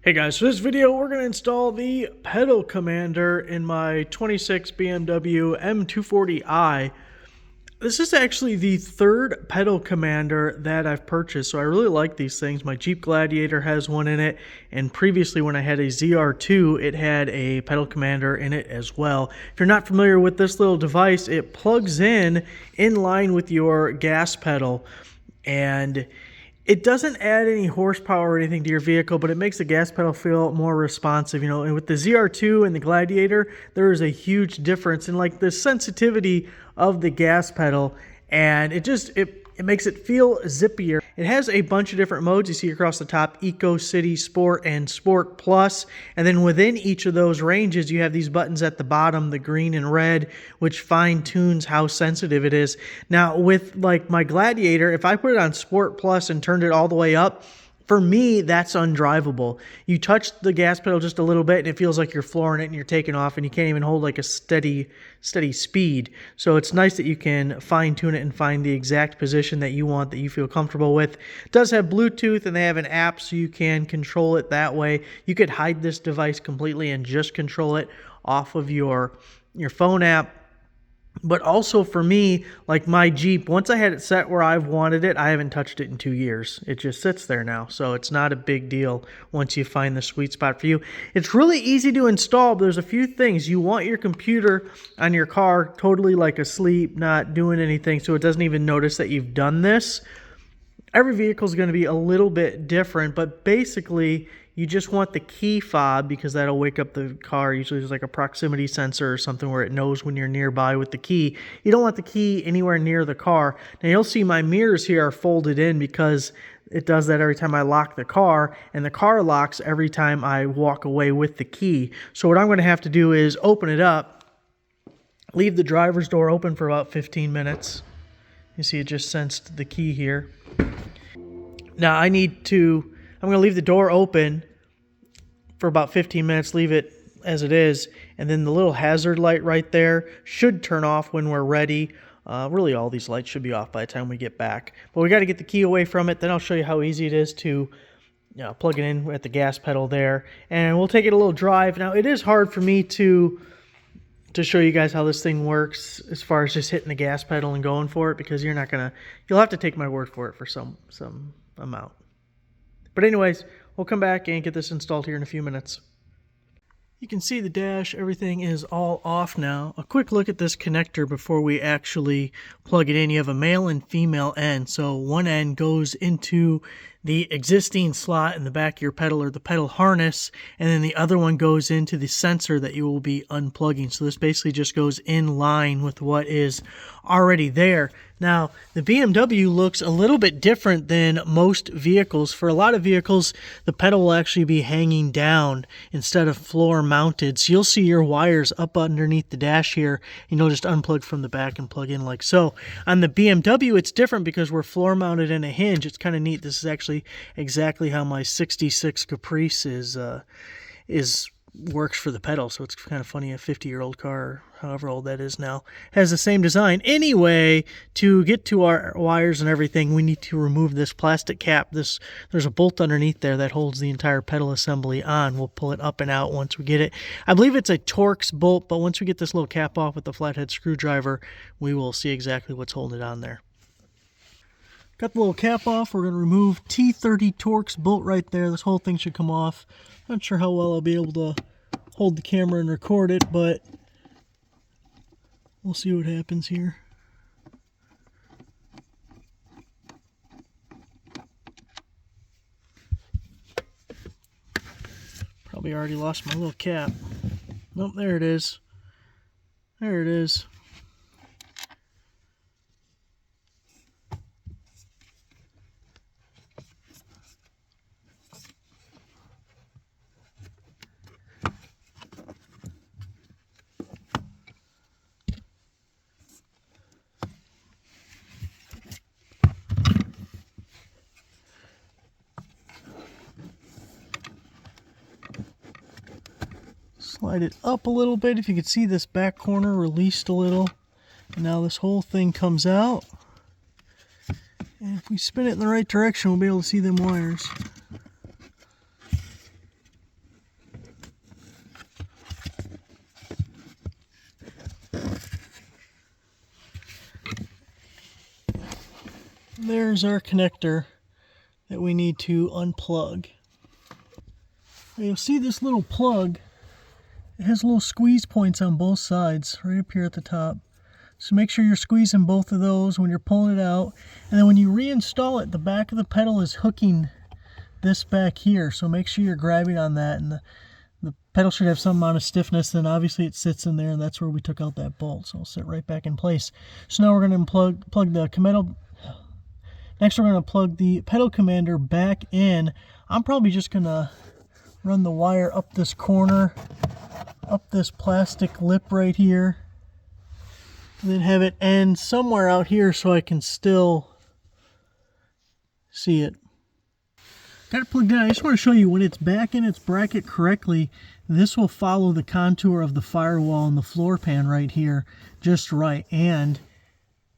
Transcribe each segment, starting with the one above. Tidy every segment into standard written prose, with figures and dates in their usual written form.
Hey guys, for this video we're going to install the pedal commander in my 26 BMW M240i. This is actually the third pedal commander that I've purchased, so I really like these things. My Jeep Gladiator has one in it, and previously when I had a ZR2 it had a pedal commander in it as well. If you're not familiar with this little device, it plugs in line with your gas pedal, and it doesn't add any horsepower or anything to your vehicle, but it makes the gas pedal feel more responsive, and with the ZR2 and the Gladiator, there is a huge difference in like the sensitivity of the gas pedal, and it makes it feel zippier. It has a bunch of different modes you see across the top: Eco, City, Sport, and Sport Plus. And then within each of those ranges, you have these buttons at the bottom, the green and red, which fine tunes how sensitive it is. Now with like my Gladiator, if I put it on Sport Plus and turned it all the way up, for me, that's undrivable. You touch the gas pedal just a little bit and it feels like you're flooring it and you're taking off, and you can't even hold like a steady speed. So it's nice that you can fine tune it and find the exact position that you want, that you feel comfortable with. It does have Bluetooth, and they have an app so you can control it that way. You could hide this device completely and just control it off of your phone app. But also for me, like my Jeep, once I had it set where I've wanted it, I haven't touched it in 2 years. It just sits there now. So it's not a big deal once you find the sweet spot for you. It's really easy to install, but there's a few things. You want your computer on your car totally like asleep, not doing anything, so it doesn't even notice that you've done this. Every vehicle is going to be a little bit different, but basically you just want the key fob, because that'll wake up the car. Usually there's like a proximity sensor or something where it knows when you're nearby with the key. You don't want the key anywhere near the car. Now you'll see my mirrors here are folded in because it does that every time I lock the car, and the car locks every time I walk away with the key. So what I'm going to have to do is open it up, leave the driver's door open for about 15 minutes. You see it just sensed the key here. Now I'm going to leave the door open for about 15 minutes, leave it as it is, and then the little hazard light right there should turn off when we're ready. Really all these lights should be off by the time we get back. But we got to get the key away from it, then I'll show you how easy it is to plug it in at the gas pedal there, and we'll take it a little drive. Now it is hard for me to show you guys how this thing works as far as just hitting the gas pedal and going for it, because you'll have to take my word for it for some amount. But anyways, we'll come back and get this installed here in a few minutes. You can see the dash, everything is all off now. A quick look at this connector before we actually plug it in. You have a male and female end. So one end goes into the existing slot in the back of your pedal, or the pedal harness, and then the other one goes into the sensor that you will be unplugging. So this basically just goes in line with what is already there. Now, the BMW looks a little bit different than most vehicles. For a lot of vehicles, the pedal will actually be hanging down instead of floor mounted. So you'll see your wires up underneath the dash here, and you'll just unplug from the back and plug in like so. On the BMW, it's different because we're floor mounted in a hinge. It's kind of neat. This is actually exactly how my 66 Caprice works for the pedal. So it's kind of funny, a 50-year-old car, however old that is now, has the same design. Anyway, to get to our wires and everything, we need to remove this plastic cap. There's a bolt underneath there that holds the entire pedal assembly on. We'll pull it up and out once we get it. I believe it's a Torx bolt, but once we get this little cap off with the flathead screwdriver, we will see exactly what's holding it on there. Got the little cap off. We're going to remove T30 Torx bolt right there. This whole thing should come off. Not sure how well I'll be able to hold the camera and record it, but we'll see what happens here. Probably already lost my little cap. Nope, there it is. There it is. Slide it up a little bit. If you can see, this back corner released a little, and now this whole thing comes out. And if we spin it in the right direction, we'll be able to see them wires. There's our connector that we need to unplug. Now you'll see this little plug. It has little squeeze points on both sides, right up here at the top. So make sure you're squeezing both of those when you're pulling it out. And then when you reinstall it, the back of the pedal is hooking this back here. So make sure you're grabbing on that. And the pedal should have some amount of stiffness. Then obviously it sits in there, and that's where we took out that bolt. So it'll sit right back in place. So now we're going to plug the pedal. Next we're going to plug the pedal commander back in. I'm probably just going to run the wire up this corner, up this plastic lip right here, and then have it end somewhere out here so I can still see it. Got it plugged in. I just want to show you when it's back in its bracket correctly, this will follow the contour of the firewall and the floor pan right here just right. And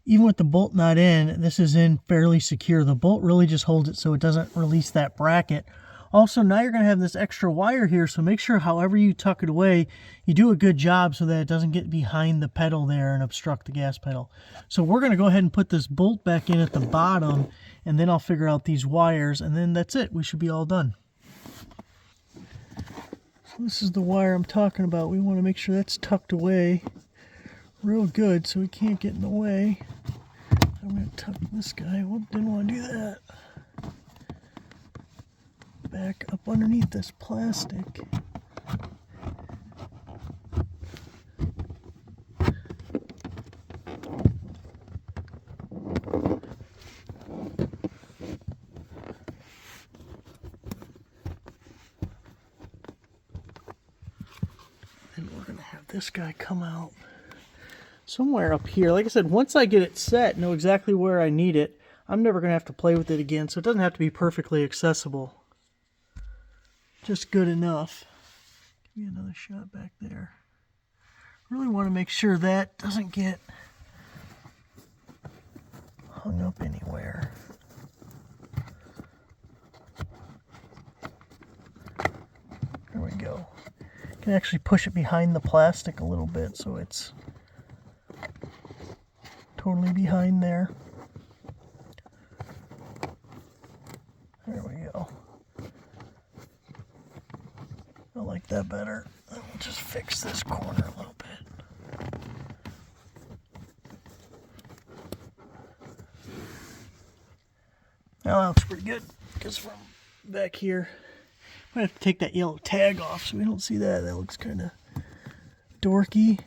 even with the bolt not in, this is in fairly secure. The bolt really just holds it so it doesn't release that bracket. Also, now you're going to have this extra wire here, so make sure however you tuck it away, you do a good job so that it doesn't get behind the pedal there and obstruct the gas pedal. So we're going to go ahead and put this bolt back in at the bottom, and then I'll figure out these wires, and then that's it. We should be all done. So this is the wire I'm talking about. We want to make sure that's tucked away real good so we can't get in the way. I'm going to tuck this guy. Whoop, didn't want to do that. Back up underneath this plastic. And we're going to have this guy come out somewhere up here. Like I said, once I get it set, know exactly where I need it, I'm never going to have to play with it again, so it doesn't have to be perfectly accessible. Just good enough. Give me another shot back there. Really want to make sure that doesn't get hung up anywhere. There we go. Can actually push it behind the plastic a little bit so it's totally behind there. There we go. I like that better. We'll just fix this corner a little bit. Now that looks pretty good, because from back here, I'm going to have to take that yellow tag off so we don't see that. That looks kind of dorky.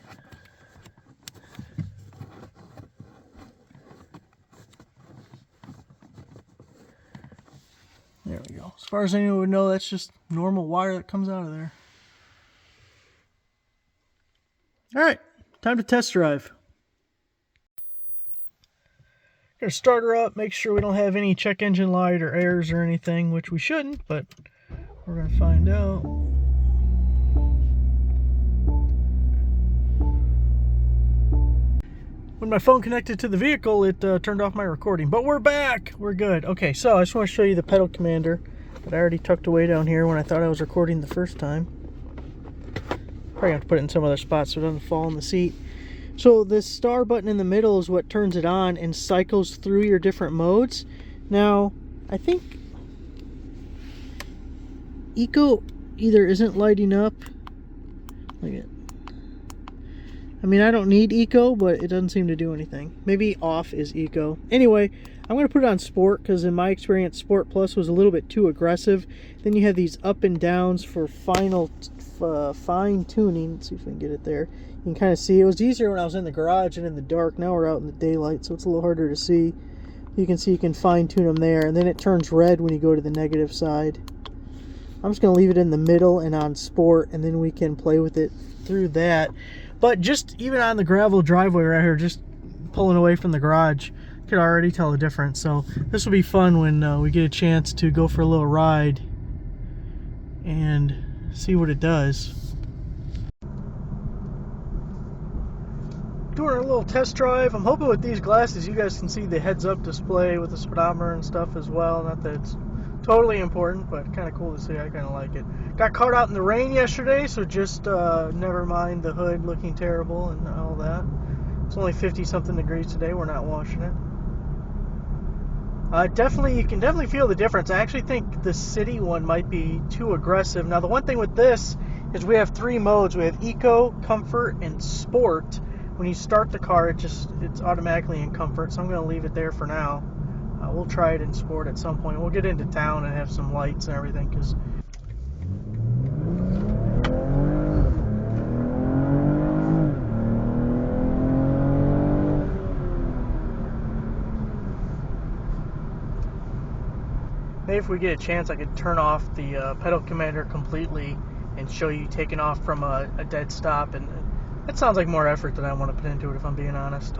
There we go. As far as anyone would know, that's just normal wire that comes out of there. Alright, time to test drive. Gonna start her up, make sure we don't have any check engine light or errors or anything, which we shouldn't, but we're gonna find out. When my phone connected to the vehicle, it turned off my recording. But we're back! We're good. Okay, so I just want to show you the pedal commander that I already tucked away down here when I thought I was recording the first time. Probably have to put it in some other spot so it doesn't fall in the seat. So this star button in the middle is what turns it on and cycles through your different modes. Now, I think Eco either isn't lighting up. Look at it. I mean, I don't need Eco, but it doesn't seem to do anything. Maybe off is Eco. Anyway, I'm going to put it on Sport because in my experience, Sport Plus was a little bit too aggressive. Then you have these up and downs for fine tuning. Let's see if we can get it there. You can kind of see. It was easier when I was in the garage and in the dark. Now we're out in the daylight, so it's a little harder to see. You can see you can fine tune them there. And then it turns red when you go to the negative side. I'm just going to leave it in the middle and on Sport, and then we can play with it through that. But just even on the gravel driveway right here, just pulling away from the garage, you could already tell the difference. So this will be fun when we get a chance to go for a little ride and see what it does. Doing a little test drive. I'm hoping with these glasses you guys can see the heads-up display with the speedometer and stuff as well. Not that it's totally important, but kind of cool to see. I kind of like it. Got caught out in the rain yesterday, so just never mind the hood looking terrible and all that. It's only 50-something degrees today. We're not washing it. Definitely, you can definitely feel the difference. I actually think the city one might be too aggressive. Now, the one thing with this is we have 3 modes. We have Eco, Comfort, and Sport. When you start the car, it's automatically in Comfort, so I'm going to leave it there for now. We'll try it in Sport at some point. We'll get into town and have some lights and everything, because maybe if we get a chance, I could turn off the pedal commander completely and show you taking off from a dead stop. And that sounds like more effort than I want to put into it, if I'm being honest.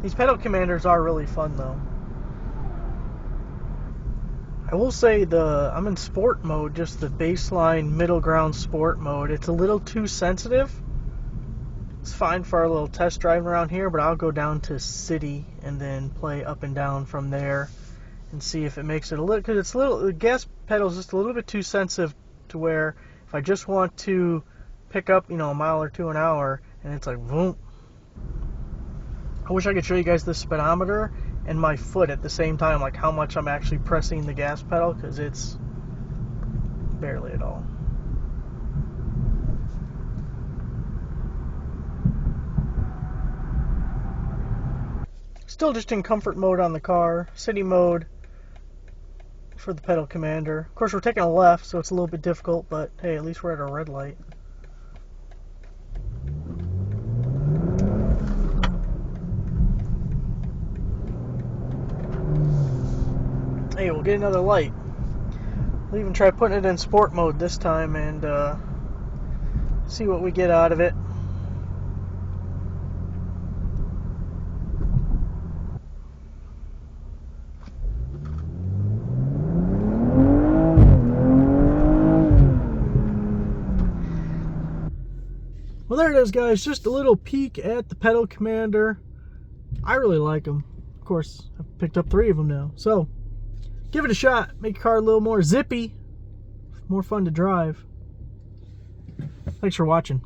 These pedal commanders are really fun, though. I will say I'm in sport mode, just the baseline middle ground sport mode. It's a little too sensitive. It's fine for our little test drive around here, but I'll go down to city and then play up and down from there and see if it makes it a little, because it's the gas pedal is just a little bit too sensitive to where if I just want to pick up, a mile or 2 an hour, and it's like, boom. I wish I could show you guys the speedometer and my foot at the same time, like how much I'm actually pressing the gas pedal, because it's barely at all. Still just in comfort mode on the car, city mode for the pedal commander. Of course, we're taking a left, so it's a little bit difficult, but hey, at least we're at a red light. Hey, we'll get another light. We'll even try putting it in sport mode this time and see what we get out of it. Well, there it is, guys. Just a little peek at the pedal commander. I really like them. Of course, I've picked up 3 of them now. So, give it a shot. Make your car a little more zippy. More fun to drive. Thanks for watching.